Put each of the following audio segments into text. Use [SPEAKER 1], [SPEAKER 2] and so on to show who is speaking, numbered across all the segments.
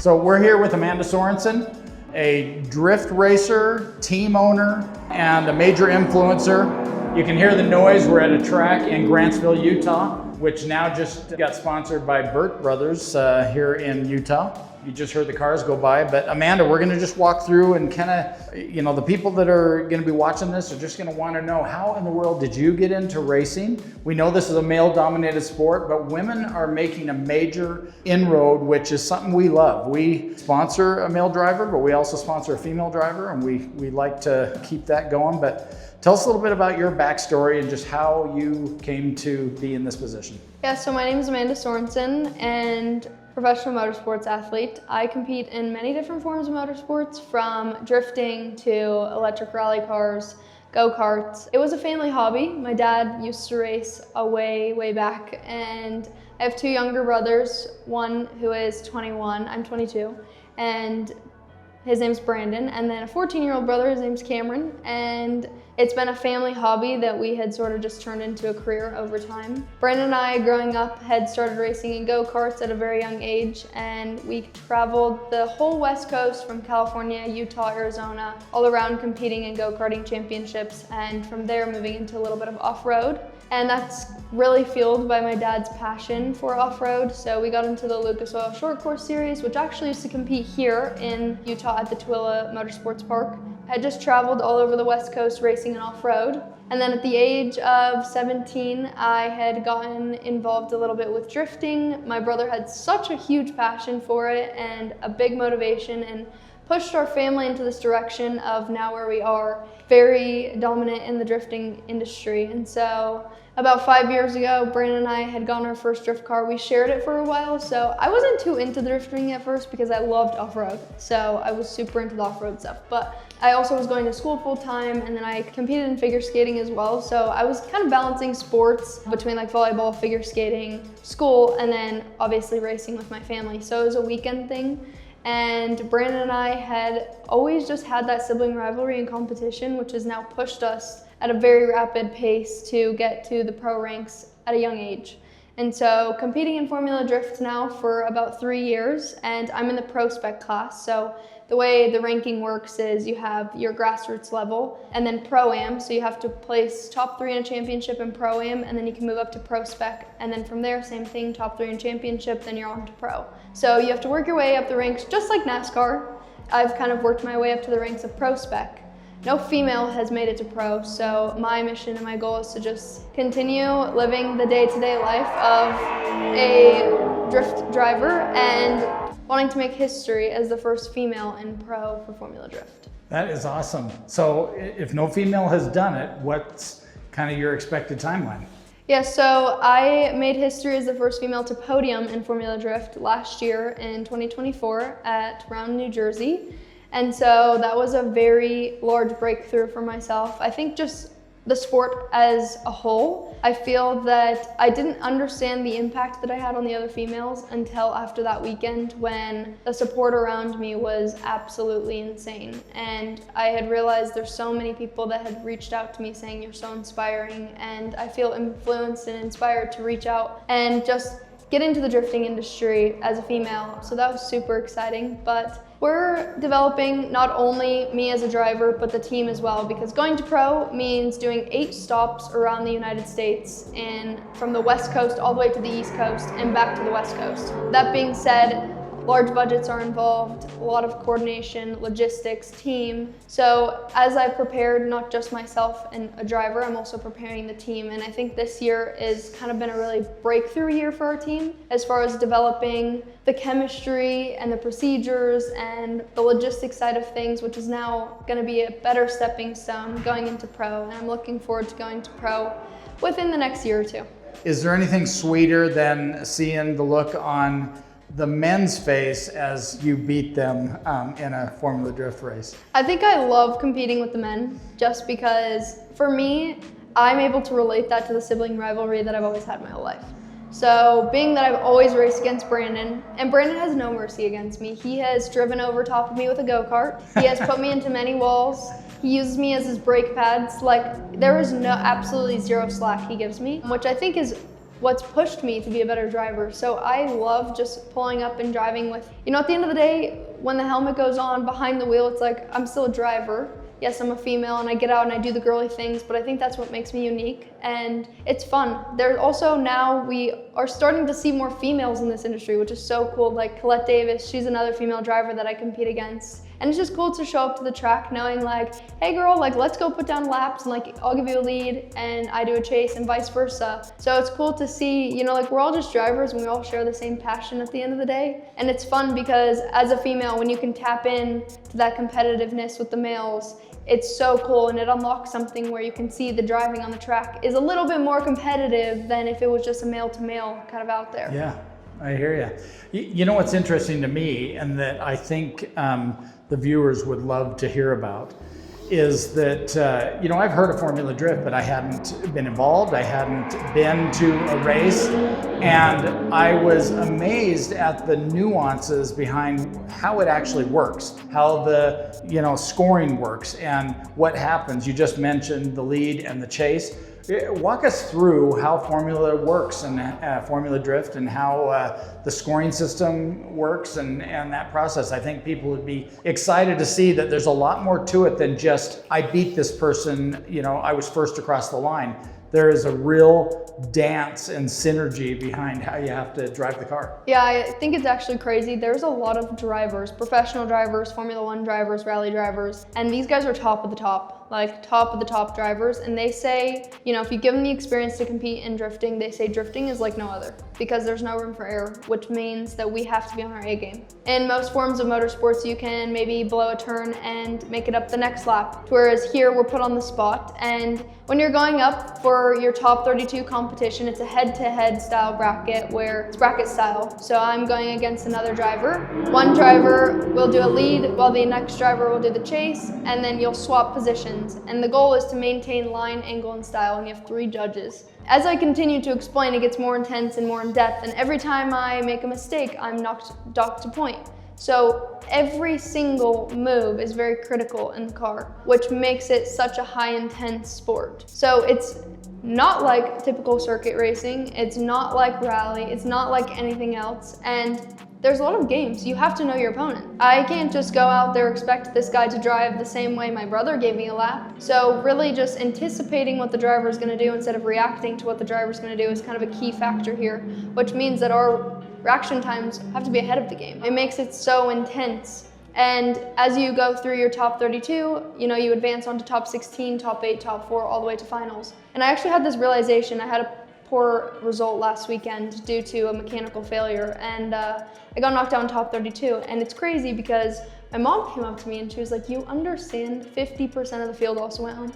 [SPEAKER 1] So we're here with Amanda Sorenson, a drift racer, team owner, and a major influencer. You can hear the noise. We're at a track in Grantsville, Utah, which now just got sponsored by Burt Brothers here in Utah. You just heard the cars go by, but Amanda, we're gonna just walk through and kind of, the people that are gonna be watching this are just gonna wanna know, how in the world did you get into racing? We know this is a male-dominated sport, but women are making a major inroad, which is something we love. We sponsor a male driver, but we also sponsor a female driver, and we like to keep that going. But tell us a little bit about your backstory and just how you came to be in this position.
[SPEAKER 2] Yeah, so my name is Amanda Sorenson, and professional motorsports athlete. I compete in many different forms of motorsports, from drifting to electric rally cars, go-karts. It was a family hobby. My dad used to race way back, and I have two younger brothers, one who is 21, I'm 22, and his name's Brandon, and then a 14-year-old brother, his name's Cameron, and it's been a family hobby that we had sort of just turned into a career over time. Brandon and I, growing up, had started racing in go-karts at a very young age, and we traveled the whole West Coast from California, Utah, Arizona, all around competing in go-karting championships, and from there moving into a little bit of off-road. And that's really fueled by my dad's passion for off-road. So we got into the Lucas Oil Short Course Series, which actually used to compete here in Utah at the Tooele Motorsports Park. I had just traveled all over the West Coast racing and off-road. And then at the age of 17, I had gotten involved a little bit with drifting. My brother had such a huge passion for it and a big motivation, and pushed our family into this direction of now where we are, very dominant in the drifting industry. And so about 5 years ago, Brandon and I had gotten our first drift car. We shared it for a while, so I wasn't too into the drifting at first because I loved off-road. So I was super into the off-road stuff. But I also was going to school full time, and then I competed in figure skating as well. So I was kind of balancing sports between like volleyball, figure skating, school, and then obviously racing with my family. So it was a weekend thing. And Brandon and I had always just had that sibling rivalry and competition, which has now pushed us at a very rapid pace to get to the pro ranks at a young age. And so competing in Formula Drift now for about 3 years, and I'm in the pro spec class. So the way the ranking works is you have your grassroots level and then pro-am. So you have to place top 3 in a championship in pro-am, and then you can move up to pro spec. And then from there, same thing, top 3 in championship, then you're on to pro. So you have to work your way up the ranks, just like NASCAR. I've kind of worked my way up to the ranks of pro spec. No female has made it to pro, so my mission and my goal is to just continue living the day-to-day life of a drift driver and wanting to make history as the first female in pro for Formula Drift.
[SPEAKER 1] That is awesome. So if no female has done it, what's kind of your expected timeline?
[SPEAKER 2] Yeah, so I made history as the first female to podium in Formula Drift last year in 2024 at Round, New Jersey. And so that was a very large breakthrough for myself. I think just the sport as a whole, I feel that I didn't understand the impact that I had on the other females until after that weekend, when the support around me was absolutely insane. And I had realized there's so many people that had reached out to me saying, "You're so inspiring," and I feel influenced and inspired to reach out and just get into the drifting industry as a female. So that was super exciting. But we're developing not only me as a driver, but the team as well, because going to pro means doing 8 stops around the United States, and from the West Coast all the way to the East Coast and back to the West Coast. That being said, large budgets are involved, a lot of coordination, logistics, team. So as I've prepared not just myself and a driver, I'm also preparing the team. And I think this year has kind of been a really breakthrough year for our team as far as developing the chemistry and the procedures and the logistics side of things, which is now going to be a better stepping stone going into pro. And I'm looking forward to going to pro within the next year or two.
[SPEAKER 1] Is there anything sweeter than seeing the look on the men's face as you beat them in a Formula Drift race?
[SPEAKER 2] I think I love competing with the men, just because for me, I'm able to relate that to the sibling rivalry that I've always had my whole life. So being that I've always raced against Brandon, and Brandon has no mercy against me. He has driven over top of me with a go-kart. He has put me into many walls. He uses me as his brake pads. Like, there is absolutely zero slack he gives me, which I think is what's pushed me to be a better driver. So I love just pulling up and driving with, at the end of the day, when the helmet goes on behind the wheel, it's like I'm still a driver. Yes, I'm a female and I get out and I do the girly things, but I think that's what makes me unique and it's fun. There's also now we are starting to see more females in this industry, which is so cool. Like Colette Davis, she's another female driver that I compete against. And it's just cool to show up to the track knowing like, hey girl, like let's go put down laps and like I'll give you a lead and I do a chase and vice versa. So it's cool to see, like we're all just drivers and we all share the same passion at the end of the day. And it's fun because as a female, when you can tap in to that competitiveness with the males, it's so cool and it unlocks something where you can see the driving on the track is a little bit more competitive than if it was just a male to male kind of out there.
[SPEAKER 1] Yeah, I hear you. You know what's interesting to me and that I think the viewers would love to hear about is that, I've heard of Formula Drift, but I hadn't been involved. I hadn't been to a race. And I was amazed at the nuances behind how it actually works, how the, scoring works and what happens. You just mentioned the lead and the chase. Walk us through how Formula works and Formula Drift and how the scoring system works and that process. I think people would be excited to see that there's a lot more to it than just, I beat this person, I was first across the line. There is a real dance and synergy behind how you have to drive the car.
[SPEAKER 2] Yeah, I think it's actually crazy. There's a lot of drivers, professional drivers, Formula One drivers, rally drivers, and these guys are top of the top, like top of the top drivers. And they say, if you give them the experience to compete in drifting, they say drifting is like no other because there's no room for error, which means that we have to be on our A game. In most forms of motorsports, you can maybe blow a turn and make it up the next lap. Whereas here we're put on the spot. And when you're going up for your top 32 competition, it's a head-to-head style bracket where it's bracket style. So I'm going against another driver. One driver will do a lead while the next driver will do the chase, and then you'll swap positions. And the goal is to maintain line, angle, and style, and you have 3 judges. As I continue to explain, it gets more intense and more in depth, and every time I make a mistake, I'm docked a point. So every single move is very critical in the car, which makes it such a high intense sport. So it's not like typical circuit racing, it's not like rally, it's not like anything else, and there's a lot of games. You have to know your opponent. I can't just go out there expect this guy to drive the same way my brother gave me a lap. So really just anticipating what the driver is going to do instead of reacting to what the driver is going to do is kind of a key factor here, which means that our reaction times have to be ahead of the game. It makes it so intense. And as you go through your top 32, you advance on to top 16, top 8, top 4, all the way to finals. And I actually had this realization. I had a poor result last weekend due to a mechanical failure, and I got knocked down top 32. And it's crazy because my mom came up to me and she was like, you understand 50% of the field also went home?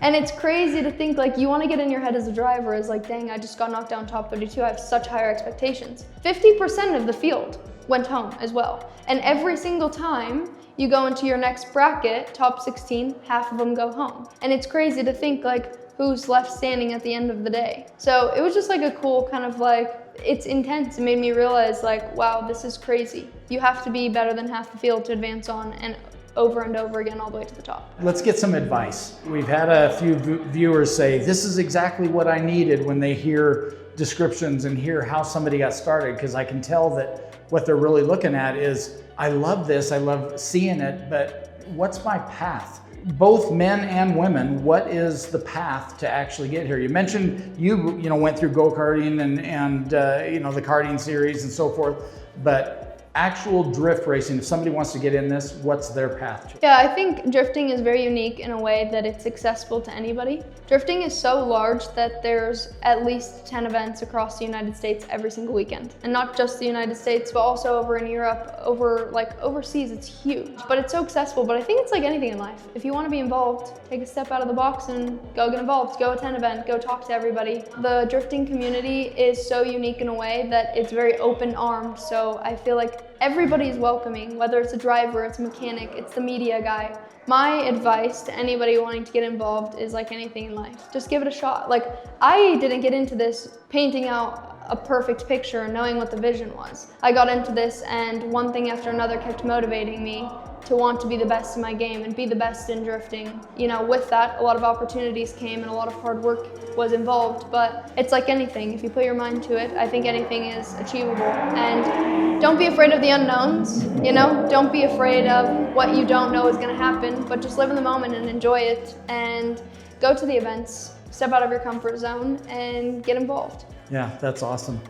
[SPEAKER 2] And it's crazy to think, like, you want to get in your head as a driver is like, dang, I just got knocked down top 32. I have such higher expectations. 50% of the field went home as well. And every single time you go into your next bracket, top 16, half of them go home. And it's crazy to think, like, who's left standing at the end of the day. So it was just like a cool kind of like, it's intense. It made me realize like, wow, this is crazy. You have to be better than half the field to advance on and over and over again all the way to the top.
[SPEAKER 1] Let's get some advice. We've had a few viewers say, this is exactly what I needed when they hear descriptions and hear how somebody got started, because I can tell that what they're really looking at is, I love this, I love seeing it, but what's my path? Both men and women, what is the path to actually get here? You mentioned you went through go-karting and the karting series and so forth, but actual drift racing, if somebody wants to get in this, what's their path to?
[SPEAKER 2] Yeah, I think drifting is very unique in a way that it's accessible to anybody. Drifting is so large that there's at least 10 events across the United States every single weekend. And not just the United States, but also over in Europe, overseas, it's huge. But it's so accessible, but I think it's like anything in life. If you want to be involved, take a step out of the box and go get involved, go attend an event, go talk to everybody. The drifting community is so unique in a way that it's very open-armed, so I feel like everybody is welcoming, whether it's a driver, it's a mechanic, it's the media guy. My advice to anybody wanting to get involved is like anything in life. Just give it a shot. Like, I didn't get into this painting out a perfect picture and knowing what the vision was. I got into this and one thing after another kept motivating me. to want to be the best in my game and be the best in drifting. You know, with that, a lot of opportunities came and a lot of hard work was involved, but it's like anything. If you put your mind to it, I think anything is achievable. And don't be afraid of the unknowns, you know? Don't be afraid of what you don't know is gonna happen, but just live in the moment and enjoy it and go to the events, step out of your comfort zone and get involved.
[SPEAKER 1] Yeah, that's awesome.